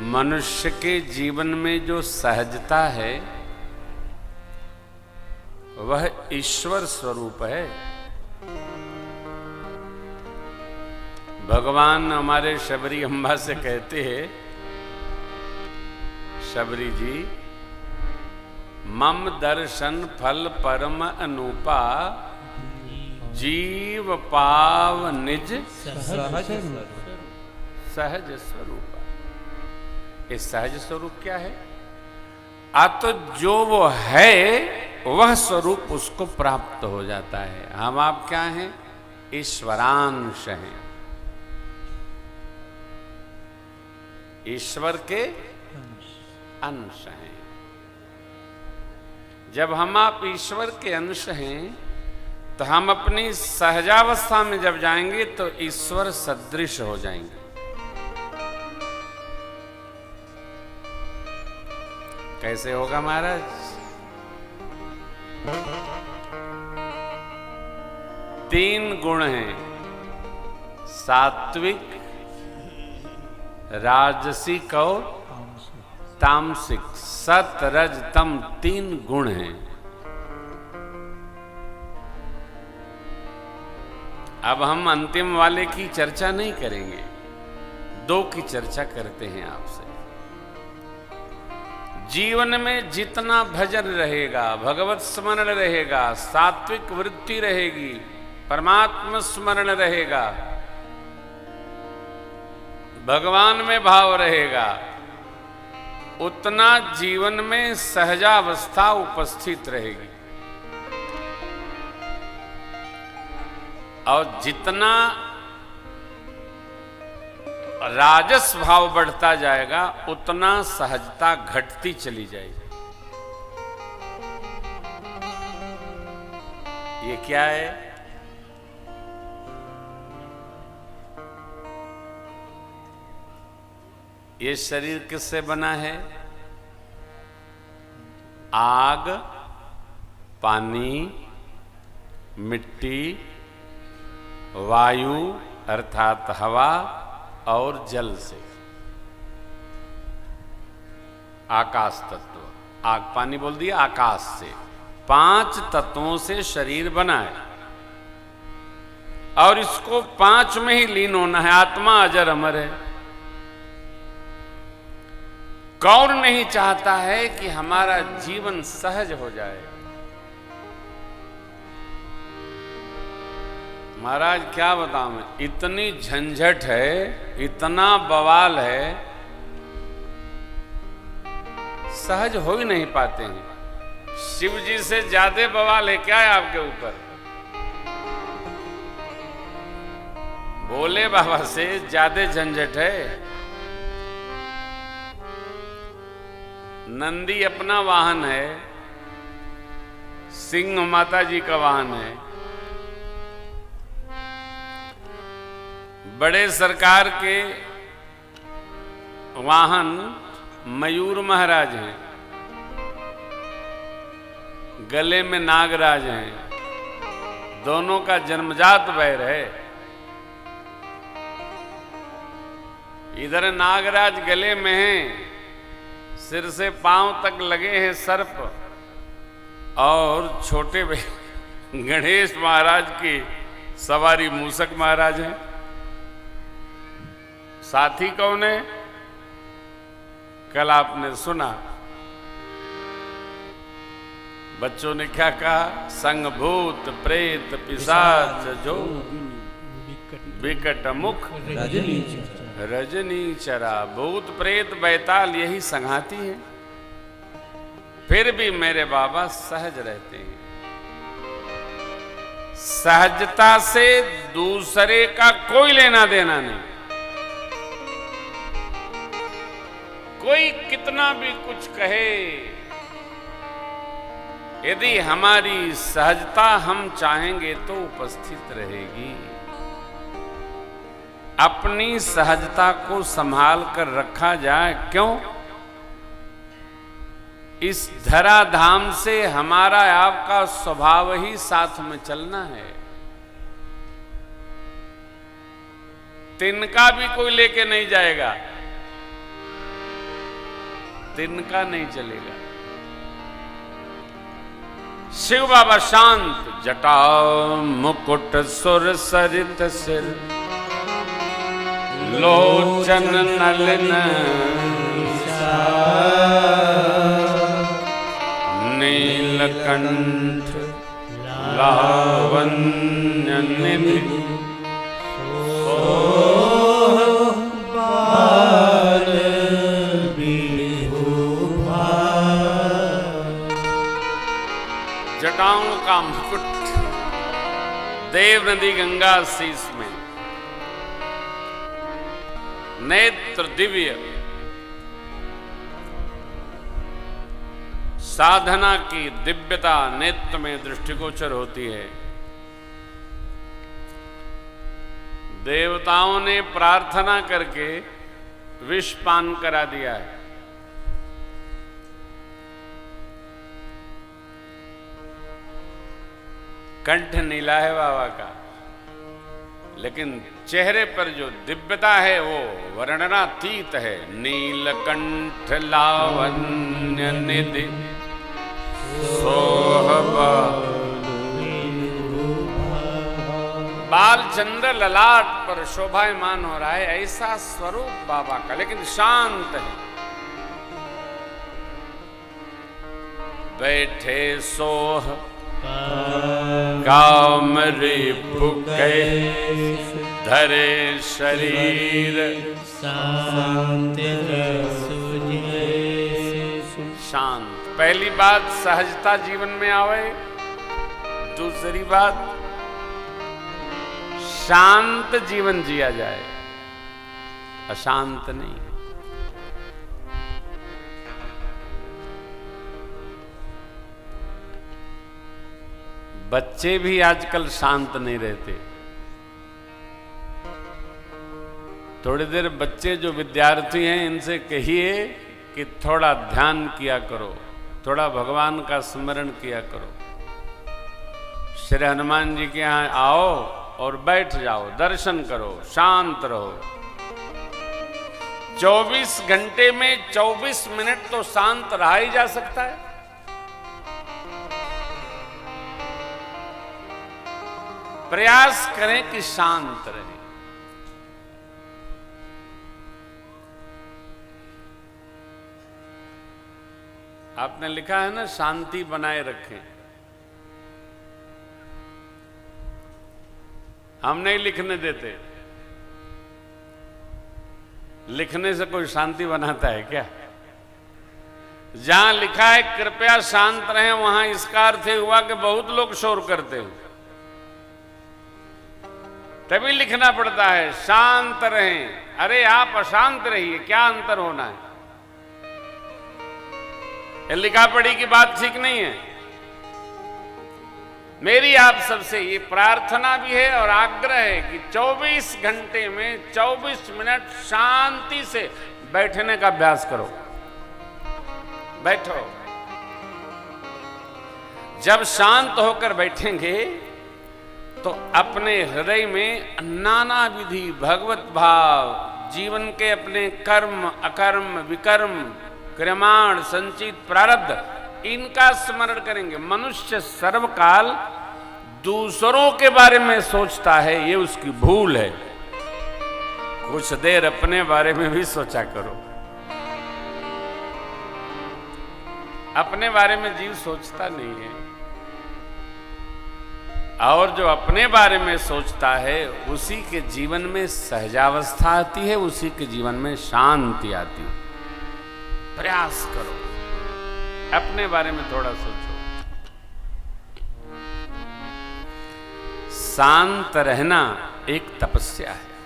मनुष्य के जीवन में जो सहजता है वह ईश्वर स्वरूप है। भगवान हमारे शबरी अम्बा से कहते हैं, शबरी जी, मम दर्शन फल परम अनूपा, जीव पाव निज सहज स्वरूप। ये सहज स्वरूप क्या है? तो जो वो है वह स्वरूप उसको प्राप्त हो जाता है। हम आप क्या हैं? ईश्वरांश हैं, ईश्वर के अंश हैं। जब हम आप ईश्वर के अंश हैं तो हम अपनी सहजावस्था में जब जाएंगे तो ईश्वर सदृश हो जाएंगे। कैसे होगा महाराज? तीन गुण हैं, सात्विक, राजसिक और तामसिक। सत रज तम तीन गुण हैं। अब हम अंतिम वाले की चर्चा नहीं करेंगे, दो की चर्चा करते हैं आपसे। जीवन में जितना भजन रहेगा, भगवत स्मरण रहेगा, सात्विक वृत्ति रहेगी, परमात्मा स्मरण रहेगा, भगवान में भाव रहेगा, उतना जीवन में सहजावस्था उपस्थित रहेगी। और जितना राजस भाव बढ़ता जाएगा उतना सहजता घटती चली जाएगी। ये क्या है? ये शरीर किससे बना है? आग, पानी, मिट्टी, वायु अर्थात हवा और जल से। आकाश तत्व, आग पानी बोल दिया, आकाश से। 5 तत्वों से शरीर बना है और इसको 5 में ही लीन होना है। आत्मा अजर अमर है। कौन नहीं चाहता है कि हमारा जीवन सहज हो जाए? महाराज क्या बताऊं मैं, इतनी झंझट है, इतना बवाल है, सहज हो ही नहीं पाते हैं। शिव जी से ज्यादा बवाल है क्या है आपके ऊपर? भोले बाबा से ज्यादा झंझट है। नंदी अपना वाहन है, सिंह माता जी का वाहन है, बड़े सरकार के वाहन मयूर महाराज हैं, गले में नागराज हैं, दोनों का जन्मजात वैर है। इधर नागराज गले में हैं, सिर से पांव तक लगे हैं सर्प, और छोटे गणेश महाराज की सवारी मूसक महाराज हैं। साथी कौन है? कल आपने सुना बच्चों ने क्या कहा? संग भूत प्रेत पिशाच जो विकट मुख रजनी चरा। भूत प्रेत बैताल यही संघाती है, फिर भी मेरे बाबा सहज रहते हैं। सहजता से दूसरे का कोई लेना देना नहीं। कोई कितना भी कुछ कहे, यदि हमारी सहजता हम चाहेंगे तो उपस्थित रहेगी। अपनी सहजता को संभाल कर रखा जाए। क्यों? इस धराधाम से हमारा आपका स्वभाव ही साथ में चलना है। तिनका भी कोई लेके नहीं जाएगा। तिनका नहीं चलेगा। शिव बाबा शांत, जटा मुकुट सुर सरित सिर, लोचन नलिन नीलकंठ लावण्य निधि, जटाओं का मुकुट, देव नदी गंगा शीस में, नेत्र दिव्य, साधना की दिव्यता नेत्र में दृष्टिगोचर होती है। देवताओं ने प्रार्थना करके विष पान करा दिया है। कंठ नीला है बाबा का, लेकिन चेहरे पर जो दिव्यता है वो वर्णनातीत है। नीलकंठ लावण्य निधि सोहबा, बालचंद्र ललाट पर शोभायमान हो रहा है, ऐसा स्वरूप बाबा का, लेकिन शांत है। बैठे सोह काम रिपु धरे शरीर, शांत। पहली बात सहजता जीवन में आवे, दूसरी बात शांत जीवन जिया जाए, अशांत नहीं। बच्चे भी आजकल शांत नहीं रहते। थोड़ी देर बच्चे जो विद्यार्थी हैं इनसे कहिए कि थोड़ा ध्यान किया करो, थोड़ा भगवान का स्मरण किया करो। श्री हनुमान जी के यहाँ आओ और बैठ जाओ, दर्शन करो, शांत रहो। 24 घंटे में 24 मिनट तो शांत रहा ही जा सकता है। प्रयास करें कि शांत रहे। आपने लिखा है ना, शांति बनाए रखें। हम नहीं लिखने देते। लिखने से कोई शांति बनाता है क्या? जहां लिखा है कृपया शांत रहें, वहां इसका अर्थ हुआ कि बहुत लोग शोर करते हैं, तभी लिखना पड़ता है शांत रहें। अरे आप अशांत रहिए, क्या अंतर होना है? ये लिखा पढ़ी की बात ठीक नहीं है। मेरी आप सबसे ये प्रार्थना भी है और आग्रह है कि 24 घंटे में 24 मिनट शांति से बैठने का अभ्यास करो। बैठो। जब शांत होकर बैठेंगे तो अपने हृदय में नाना विधि भगवत भाव, जीवन के अपने कर्म अकर्म विकर्म क्रियमाण संचित प्रारब्ध, इनका स्मरण करेंगे। मनुष्य सर्वकाल दूसरों के बारे में सोचता है, ये उसकी भूल है। कुछ देर अपने बारे में भी सोचा करो। अपने बारे में जीव सोचता नहीं है, और जो अपने बारे में सोचता है उसी के जीवन में सहजावस्था आती है, उसी के जीवन में शांति आती है। प्रयास करो, अपने बारे में थोड़ा सोचो। शांत रहना एक तपस्या है।